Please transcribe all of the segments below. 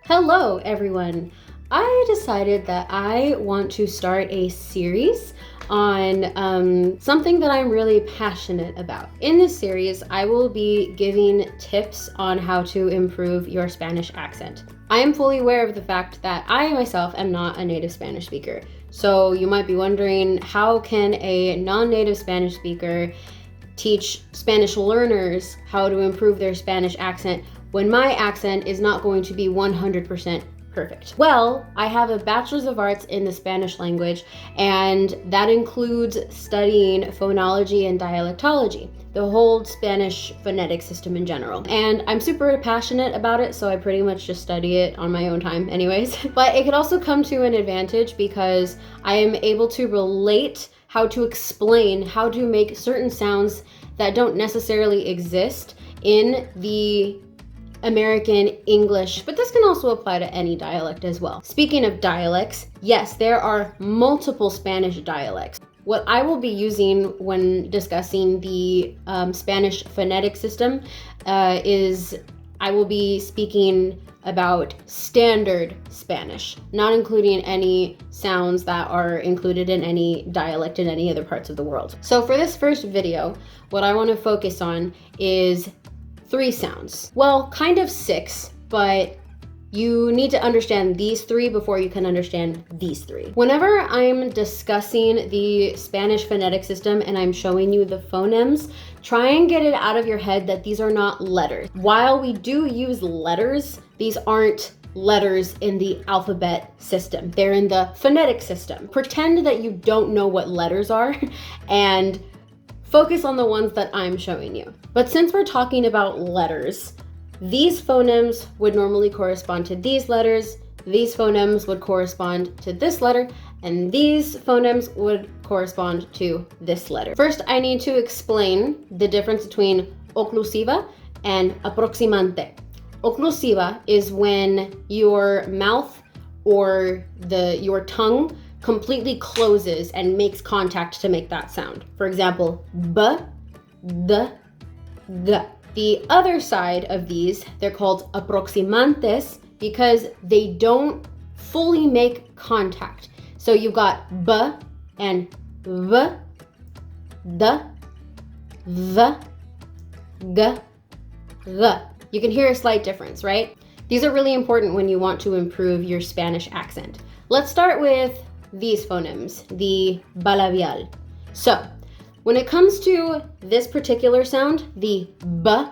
Hello, everyone. I decided that I want to start a series on something that I'm really passionate about. In this series, I will be giving tips on how to improve your Spanish accent. I am fully aware of the fact that I myself am not a native Spanish speaker. So you might be wondering, how can a non-native Spanish speaker teach Spanish learners how to improve their Spanish accent when my accent is not going to be 100% perfect? Well, I have a Bachelor's of Arts in the Spanish language, and that includes studying phonology and dialectology, the whole Spanish phonetic system in general. And I'm super passionate about it, so I pretty much just study it on my own time anyways. But it could also come to an advantage because I am able to relate how to explain how to make certain sounds that don't necessarily exist in the American English, but this can also apply to any dialect as well. Speaking of dialects, yes, there are multiple Spanish dialects. What I will be using when discussing the Spanish phonetic system is I will be speaking about standard Spanish, not including any sounds that are included in any dialect in any other parts of the world. So for this first video, what I want to focus on is 3 sounds. Well, kind of 6, but you need to understand these 3 before you can understand these 3. Whenever I'm discussing the Spanish phonetic system and I'm showing you the phonemes, try and get it out of your head that these are not letters. While we do use letters, these aren't letters in the alphabet system. They're in the phonetic system. Pretend that you don't know what letters are and focus on the ones that I'm showing you. But since we're talking about letters, these phonemes would normally correspond to these letters, these phonemes would correspond to this letter, and these phonemes would correspond to this letter. First, I need to explain the difference between Oclusiva and Aproximante. Oclusiva is when your mouth or your tongue completely closes and makes contact to make that sound. For example, b, d, g. The other side of these, they're called Aproximantes because they don't fully make contact. So you've got b and v, d, v, g, g. You can hear a slight difference, right? These are really important when you want to improve your Spanish accent. Let's start with these phonemes, the bilabial. So when it comes to this particular sound, the b,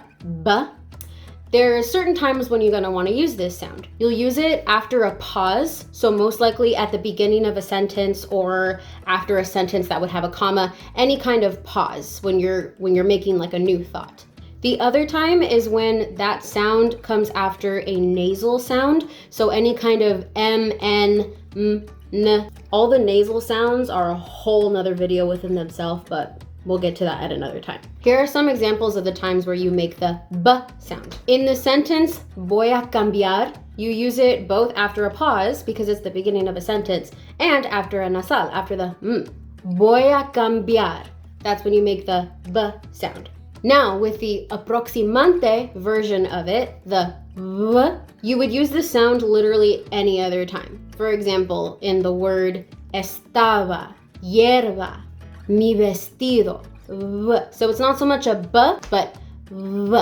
there are certain times when you're going to want to use this sound. You'll use it after a pause, so most likely at the beginning of a sentence or after a sentence that would have a comma, any kind of pause when you're making like a new thought. The other time is when that sound comes after a nasal sound, so any kind of m, n, m, n. All the nasal sounds are a whole nother video within themselves, but we'll get to that at another time. Here are some examples of the times where you make the b sound. In the sentence, voy a cambiar, you use it both after a pause, because it's the beginning of a sentence, and after a nasal, after the m. Voy a cambiar. That's when you make the b sound. Now, with the Aproximante version of it, the v, you would use this sound literally any other time. For example, in the word estaba, hierba, mi vestido, v. So it's not so much a b, but v.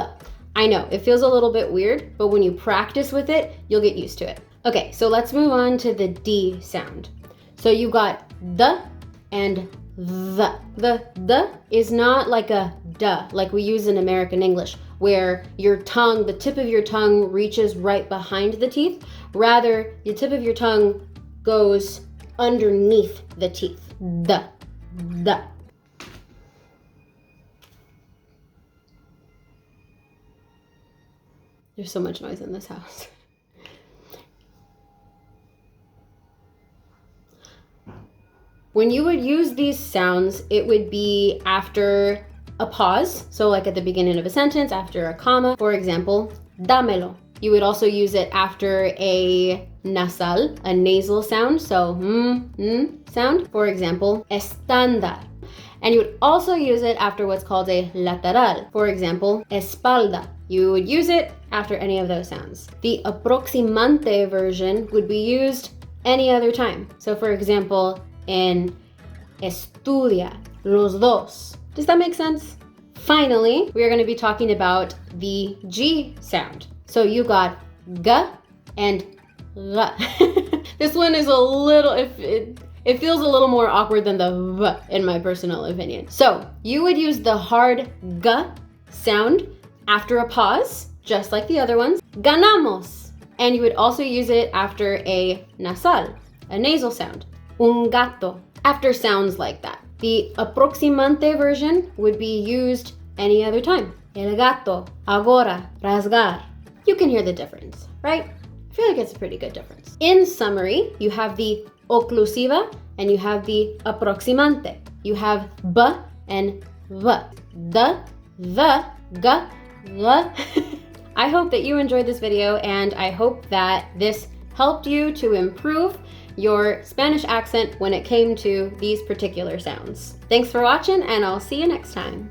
I know, it feels a little bit weird, but when you practice with it, you'll get used to it. Okay, so let's move on to the D sound. So you got the and the. The is not like a duh, like we use in American English, where your tongue, the tip of your tongue reaches right behind the teeth. Rather, the tip of your tongue goes underneath the teeth. The. There's so much noise in this house. When you would use these sounds, it would be after a pause. So like at the beginning of a sentence, after a comma. For example, dámelo. You would also use it after a nasal, a nasal sound. So sound. For example, estándar. And you would also use it after what's called a lateral. For example, espalda. You would use it after any of those sounds. The Aproximante version would be used any other time. So for example, in estudia, los dos. Does that make sense? Finally, we are going to be talking about the G sound. So you got G and G. This one is a little, it feels a little more awkward than the V in my personal opinion. So you would use the hard G sound after a pause, just like the other ones. Ganamos. And you would also use it after a nasal, a nasal sound. Un gato. After sounds like that. The Aproximante version would be used any other time. El gato, agora, rasgar. You can hear the difference, right? I feel like it's a pretty good difference. In summary, you have the Oclusiva and you have the Aproximante. You have B and V. The, G, L. I hope that you enjoyed this video, and I hope that this helped you to improve your Spanish accent when it came to these particular sounds. Thanks for watching, and I'll see you next time.